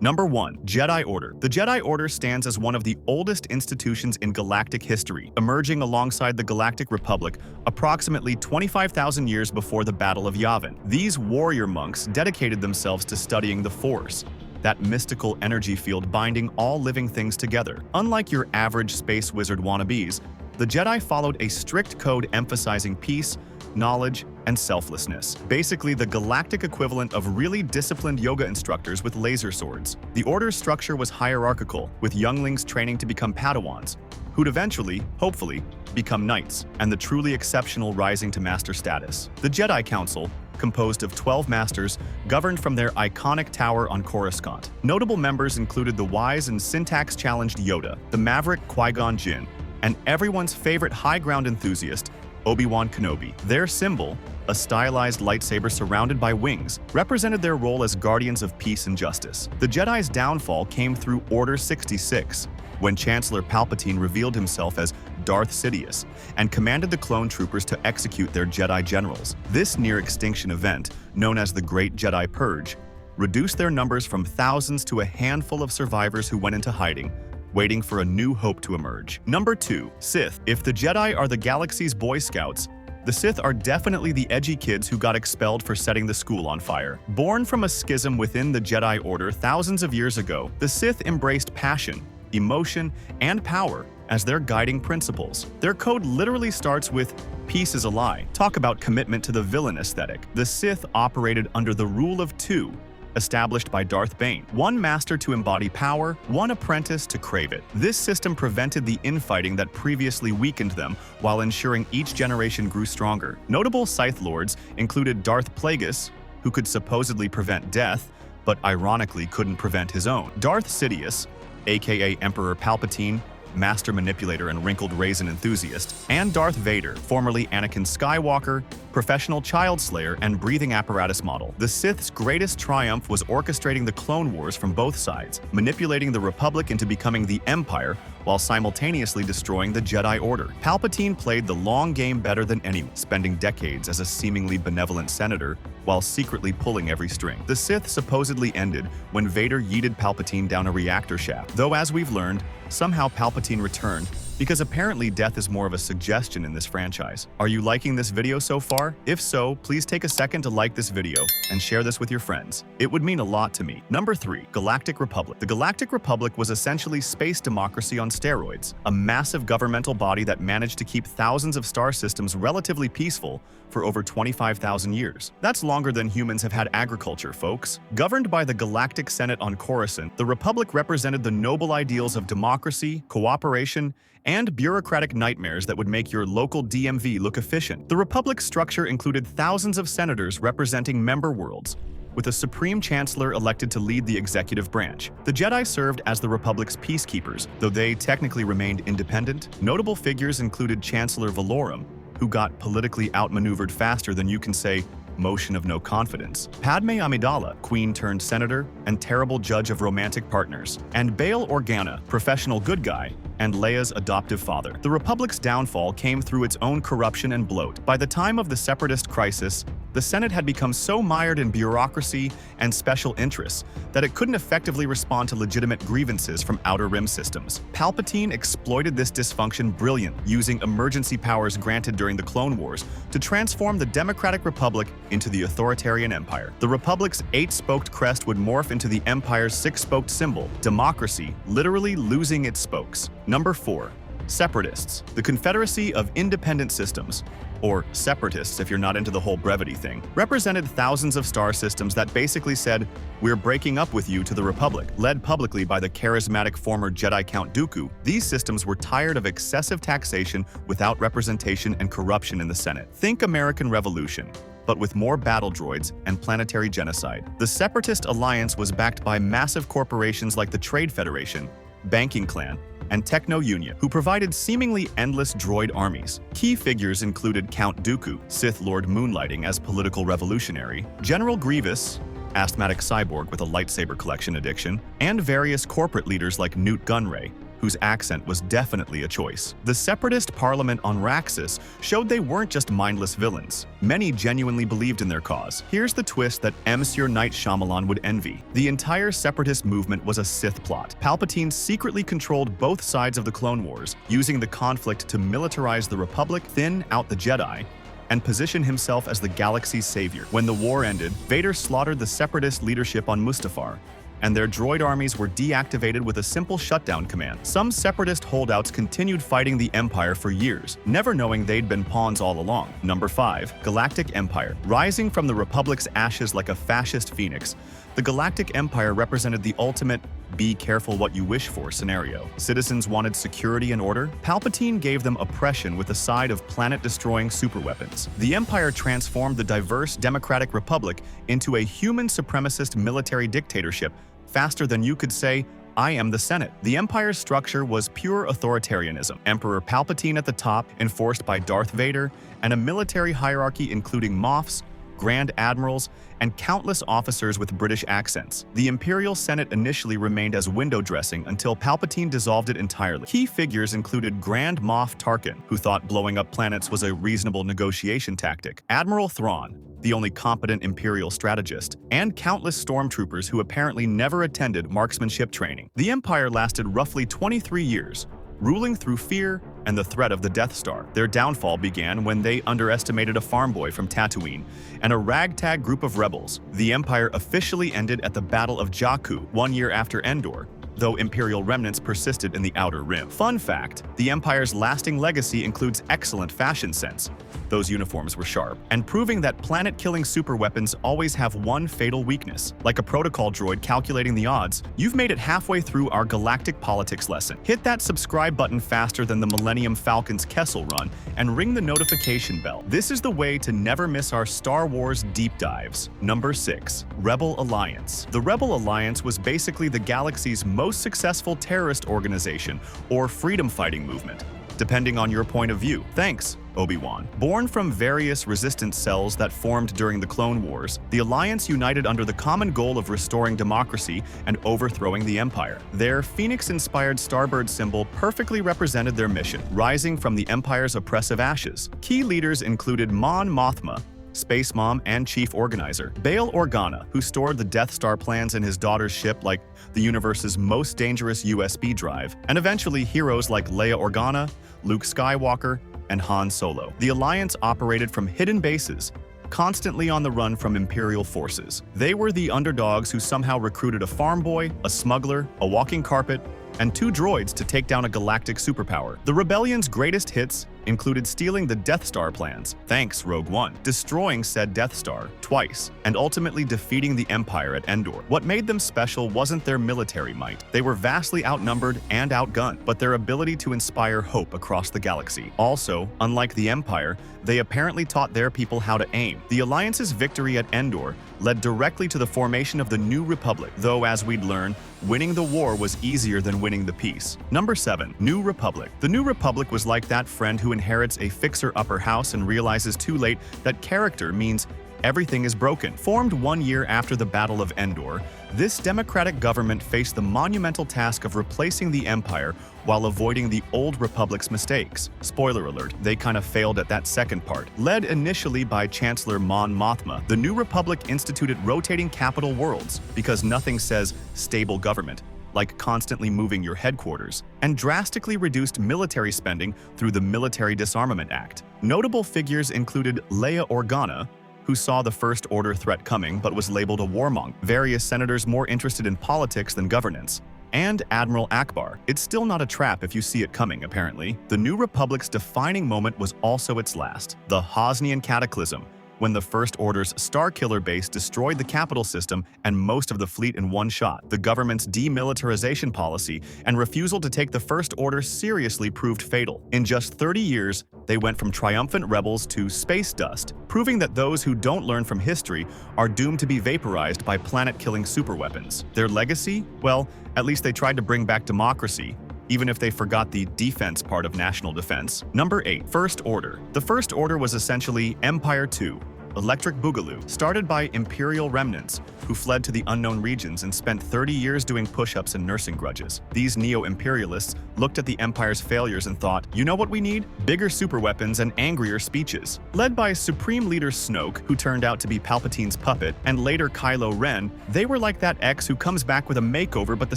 Number 1. Jedi Order. The Jedi Order stands as one of the oldest institutions in galactic history, emerging alongside the Galactic Republic approximately 25,000 years before the Battle of Yavin. These warrior monks dedicated themselves to studying the Force, that mystical energy field binding all living things together. Unlike your average space wizard wannabes, the Jedi followed a strict code emphasizing peace, knowledge, and selflessness. Basically, the galactic equivalent of really disciplined yoga instructors with laser swords. The Order's structure was hierarchical, with younglings training to become Padawans, who'd eventually, hopefully, become knights, and the truly exceptional rising to master status. The Jedi Council, composed of 12 masters, governed from their iconic tower on Coruscant. Notable members included the wise and syntax-challenged Yoda, the maverick Qui-Gon Jinn, and everyone's favorite high-ground enthusiast, Obi-Wan Kenobi. Their symbol, a stylized lightsaber surrounded by wings, represented their role as guardians of peace and justice. The Jedi's downfall came through Order 66, when Chancellor Palpatine revealed himself as Darth Sidious and commanded the clone troopers to execute their Jedi generals. This near-extinction event, known as the Great Jedi Purge, reduced their numbers from thousands to a handful of survivors who went into hiding, waiting for a new hope to emerge. Number 2. Sith. If the Jedi are the galaxy's Boy Scouts, the Sith are definitely the edgy kids who got expelled for setting the school on fire. Born from a schism within the Jedi Order thousands of years ago, the Sith embraced passion, emotion, and power as their guiding principles. Their code literally starts with "peace is a lie." Talk about commitment to the villain aesthetic. The Sith operated under the rule of two, established by Darth Bane. One master to embody power, one apprentice to crave it. This system prevented the infighting that previously weakened them, while ensuring each generation grew stronger. Notable Sith Lords included Darth Plagueis, who could supposedly prevent death, but ironically couldn't prevent his own. Darth Sidious, aka Emperor Palpatine, master manipulator and wrinkled raisin enthusiast, and Darth Vader, formerly Anakin Skywalker, professional child slayer and breathing apparatus model. The Sith's greatest triumph was orchestrating the Clone Wars from both sides, manipulating the Republic into becoming the Empire while simultaneously destroying the Jedi Order. Palpatine played the long game better than anyone, spending decades as a seemingly benevolent senator while secretly pulling every string. The Sith supposedly ended when Vader yeeted Palpatine down a reactor shaft, though as we've learned, somehow Palpatine returned, because apparently death is more of a suggestion in this franchise. Are you liking this video so far? If so, please take a second to like this video and share this with your friends. It would mean a lot to me. Number 3. Galactic Republic. The Galactic Republic was essentially space democracy on steroids, a massive governmental body that managed to keep thousands of star systems relatively peaceful for over 25,000 years. That's longer than humans have had agriculture, folks. Governed by the Galactic Senate on Coruscant, the Republic represented the noble ideals of democracy, cooperation, and bureaucratic nightmares that would make your local DMV look efficient. The Republic's structure included thousands of senators representing member worlds, with a supreme chancellor elected to lead the executive branch. The Jedi served as the Republic's peacekeepers, though they technically remained independent. Notable figures included Chancellor Valorum, who got politically outmaneuvered faster than you can say motion of no confidence, Padme Amidala, queen-turned-senator and terrible judge of romantic partners, and Bail Organa, professional good guy, and Leia's adoptive father. The Republic's downfall came through its own corruption and bloat. By the time of the Separatist crisis, the Senate had become so mired in bureaucracy and special interests that it couldn't effectively respond to legitimate grievances from Outer Rim systems. Palpatine exploited this dysfunction brilliantly, using emergency powers granted during the Clone Wars to transform the Democratic Republic into the authoritarian empire. The Republic's 8-spoked crest would morph into the Empire's 6-spoked symbol, democracy literally losing its spokes. Number 4. Separatists. The Confederacy of Independent Systems, or Separatists if you're not into the whole brevity thing, represented thousands of star systems that basically said, "We're breaking up with you to the Republic." Led publicly by the charismatic former Jedi Count Dooku, these systems were tired of excessive taxation without representation and corruption in the Senate. Think American Revolution, but with more battle droids and planetary genocide. The Separatist alliance was backed by massive corporations like the Trade Federation, Banking Clan, and Techno Union, who provided seemingly endless droid armies. Key figures included Count Dooku, Sith Lord moonlighting as political revolutionary, General Grievous, asthmatic cyborg with a lightsaber collection addiction, and various corporate leaders like Newt Gunray, whose accent was definitely a choice. The Separatist parliament on Raxus showed they weren't just mindless villains. Many genuinely believed in their cause. Here's the twist that Monsieur Night Shyamalan would envy. The entire Separatist movement was a Sith plot. Palpatine secretly controlled both sides of the Clone Wars, using the conflict to militarize the Republic, thin out the Jedi, and position himself as the galaxy's savior. When the war ended, Vader slaughtered the Separatist leadership on Mustafar, and their droid armies were deactivated with a simple shutdown command. Some Separatist holdouts continued fighting the Empire for years, never knowing they'd been pawns all along. Number 5. Galactic Empire. Rising from the Republic's ashes like a fascist phoenix, the Galactic Empire represented the ultimate be careful what you wish for scenario. Citizens wanted security and order. Palpatine gave them oppression with a side of planet-destroying superweapons. The Empire transformed the diverse Democratic Republic into a human supremacist military dictatorship faster than you could say, "I am the Senate." The Empire's structure was pure authoritarianism. Emperor Palpatine at the top, enforced by Darth Vader, and a military hierarchy including Moffs, Grand Admirals, and countless officers with British accents. The Imperial Senate initially remained as window dressing until Palpatine dissolved it entirely. Key figures included Grand Moff Tarkin, who thought blowing up planets was a reasonable negotiation tactic, Admiral Thrawn, the only competent Imperial strategist, and countless stormtroopers who apparently never attended marksmanship training. The Empire lasted roughly 23 years, ruling through fear and the threat of the Death Star. Their downfall began when they underestimated a farm boy from Tatooine and a ragtag group of rebels. The Empire officially ended at the Battle of Jakku 1 year after Endor, though Imperial remnants persisted in the Outer Rim. Fun fact, the Empire's lasting legacy includes excellent fashion sense. Those uniforms were sharp, and proving that planet-killing superweapons always have one fatal weakness. Like a protocol droid calculating the odds, you've made it halfway through our galactic politics lesson. Hit that subscribe button faster than the Millennium Falcon's Kessel Run and ring the notification bell. This is the way to never miss our Star Wars deep dives. Number 6. Rebel Alliance. The Rebel Alliance was basically the galaxy's most successful terrorist organization or freedom-fighting movement, depending on your point of view. Thanks, Obi-Wan. Born from various resistance cells that formed during the Clone Wars, the Alliance united under the common goal of restoring democracy and overthrowing the Empire. Their Phoenix-inspired Starbird symbol perfectly represented their mission, rising from the Empire's oppressive ashes. Key leaders included Mon Mothma, Space Mom and Chief Organizer, Bail Organa, who stored the Death Star plans in his daughter's ship like the universe's most dangerous USB drive, and eventually heroes like Leia Organa, Luke Skywalker, and Han Solo. The Alliance operated from hidden bases, constantly on the run from Imperial forces. They were the underdogs who somehow recruited a farm boy, a smuggler, a walking carpet, and 2 droids to take down a galactic superpower. The rebellion's greatest hits included stealing the Death Star plans, thanks Rogue One, destroying said Death Star twice, and ultimately defeating the Empire at Endor. What made them special wasn't their military might. They were vastly outnumbered and outgunned, but their ability to inspire hope across the galaxy. Also, unlike the Empire, they apparently taught their people how to aim. The Alliance's victory at Endor led directly to the formation of the New Republic, though as we'd learn, winning the war was easier than winning the peace. Number 7. New Republic. The New Republic was like that friend who inherits a fixer-upper house and realizes too late that character means everything is broken. Formed 1 year after the Battle of Endor, this democratic government faced the monumental task of replacing the Empire while avoiding the Old Republic's mistakes. Spoiler alert, they kind of failed at that second part. Led initially by Chancellor Mon Mothma, the New Republic instituted rotating capital worlds because nothing says stable government like constantly moving your headquarters, and drastically reduced military spending through the Military Disarmament Act. Notable figures included Leia Organa, who saw the First Order threat coming but was labeled a warmonger, various senators more interested in politics than governance, and Admiral Akbar. It's still not a trap if you see it coming, apparently. The New Republic's defining moment was also its last, the Hosnian Cataclysm, when the First Order's Starkiller base destroyed the capital system and most of the fleet in one shot. The government's demilitarization policy and refusal to take the First Order seriously proved fatal. In just 30 years, they went from triumphant rebels to space dust, proving that those who don't learn from history are doomed to be vaporized by planet-killing superweapons. Their legacy? Well, at least they tried to bring back democracy, even if they forgot the defense part of national defense. Number 8. First Order. The First Order was essentially Empire 2, Electric Boogaloo, started by Imperial remnants who fled to the unknown regions and spent 30 years doing push-ups and nursing grudges. These neo-imperialists looked at the Empire's failures and thought, you know what we need? Bigger superweapons and angrier speeches. Led by Supreme Leader Snoke, who turned out to be Palpatine's puppet, and later Kylo Ren, they were like that ex who comes back with a makeover but the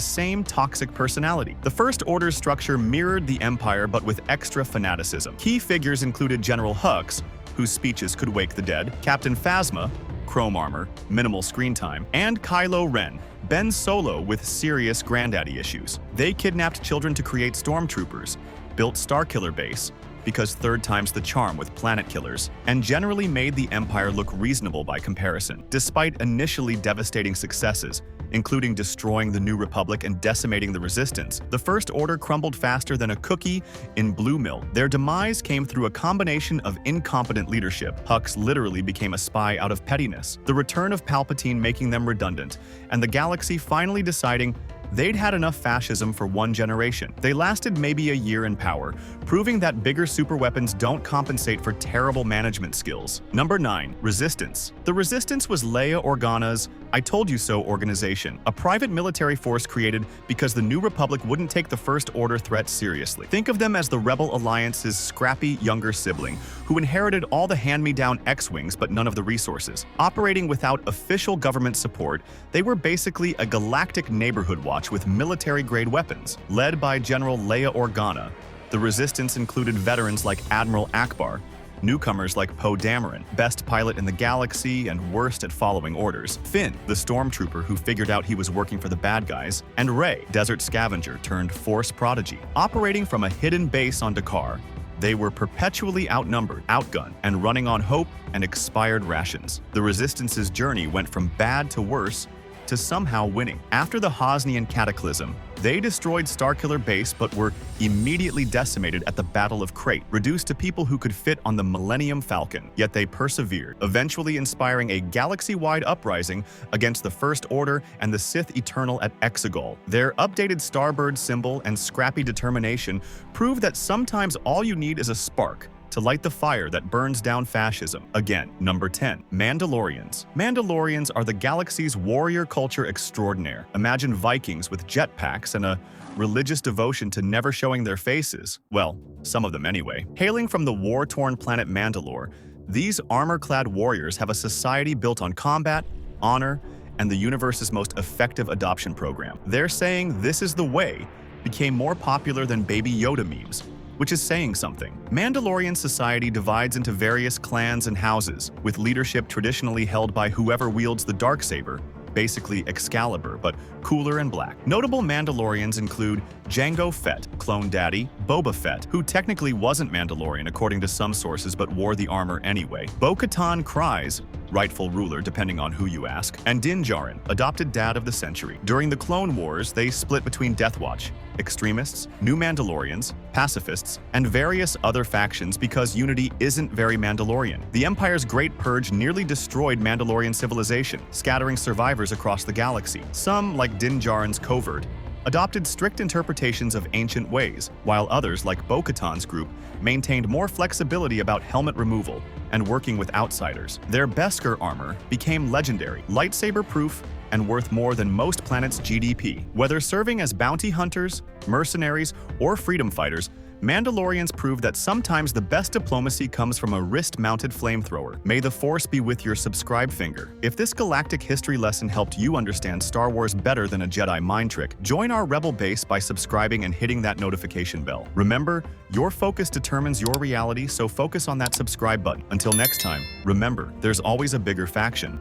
same toxic personality. The First Order's structure mirrored the Empire but with extra fanaticism. Key figures included General Hux, whose speeches could wake the dead, Captain Phasma, chrome armor, minimal screen time, and Kylo Ren, Ben Solo with serious granddaddy issues. They kidnapped children to create stormtroopers, built Starkiller Base, because third time's the charm with planet killers, and generally made the Empire look reasonable by comparison. Despite initially devastating successes, including destroying the New Republic and decimating the Resistance, the First Order crumbled faster than a cookie in Blue Mill. Their demise came through a combination of incompetent leadership. Hux literally became a spy out of pettiness, the return of Palpatine making them redundant, and the galaxy finally deciding they'd had enough fascism for one generation. They lasted maybe a year in power, proving that bigger superweapons don't compensate for terrible management skills. Number 9. Resistance. The Resistance was Leia Organa's I Told You So organization, a private military force created because the New Republic wouldn't take the First Order threat seriously. Think of them as the Rebel Alliance's scrappy younger sibling, who inherited all the hand-me-down X-Wings but none of the resources. Operating without official government support, they were basically a galactic neighborhood watch with military-grade weapons. Led by General Leia Organa, the Resistance included veterans like Admiral Akbar, newcomers like Poe Dameron, best pilot in the galaxy and worst at following orders, Finn, the stormtrooper who figured out he was working for the bad guys, and Rey, desert scavenger turned Force prodigy. Operating from a hidden base on Dakar, they were perpetually outnumbered, outgunned, and running on hope and expired rations. The Resistance's journey went from bad to worse to somehow winning. After the Hosnian Cataclysm, they destroyed Starkiller Base but were immediately decimated at the Battle of Crate, reduced to people who could fit on the Millennium Falcon. Yet they persevered, eventually inspiring a galaxy-wide uprising against the First Order and the Sith Eternal at Exegol. Their updated Starbird symbol and scrappy determination prove that sometimes all you need is a spark to light the fire that burns down fascism. Again, number 10. Mandalorians. Mandalorians are the galaxy's warrior culture extraordinaire. Imagine Vikings with jetpacks and a religious devotion to never showing their faces. Well, some of them anyway. Hailing from the war-torn planet Mandalore, these armor-clad warriors have a society built on combat, honor, and the universe's most effective adoption program. Their saying, "This is the way," became more popular than Baby Yoda memes, which is saying something. Mandalorian society divides into various clans and houses, with leadership traditionally held by whoever wields the darksaber, basically Excalibur, but cooler and black. Notable Mandalorians include Jango Fett, Clone Daddy, Boba Fett, who technically wasn't Mandalorian according to some sources but wore the armor anyway, Bo-Katan Kryze, rightful ruler depending on who you ask, and Din Djarin, adopted dad of the century. During the Clone Wars, they split between Death Watch, extremists, new Mandalorians, pacifists, and various other factions because unity isn't very Mandalorian. The Empire's Great Purge nearly destroyed Mandalorian civilization, scattering survivors across the galaxy. Some, like Din Djarin's covert, adopted strict interpretations of ancient ways, while others, like Bo-Katan's group, maintained more flexibility about helmet removal and working with outsiders. Their Beskar armor became legendary, lightsaber-proof, and worth more than most planets' GDP. Whether serving as bounty hunters, mercenaries, or freedom fighters, Mandalorians prove that sometimes the best diplomacy comes from a wrist-mounted flamethrower. May the Force be with your subscribe finger. If this galactic history lesson helped you understand Star Wars better than a Jedi mind trick, join our Rebel base by subscribing and hitting that notification bell. Remember, your focus determines your reality, so focus on that subscribe button. Until next time, remember, there's always a bigger faction.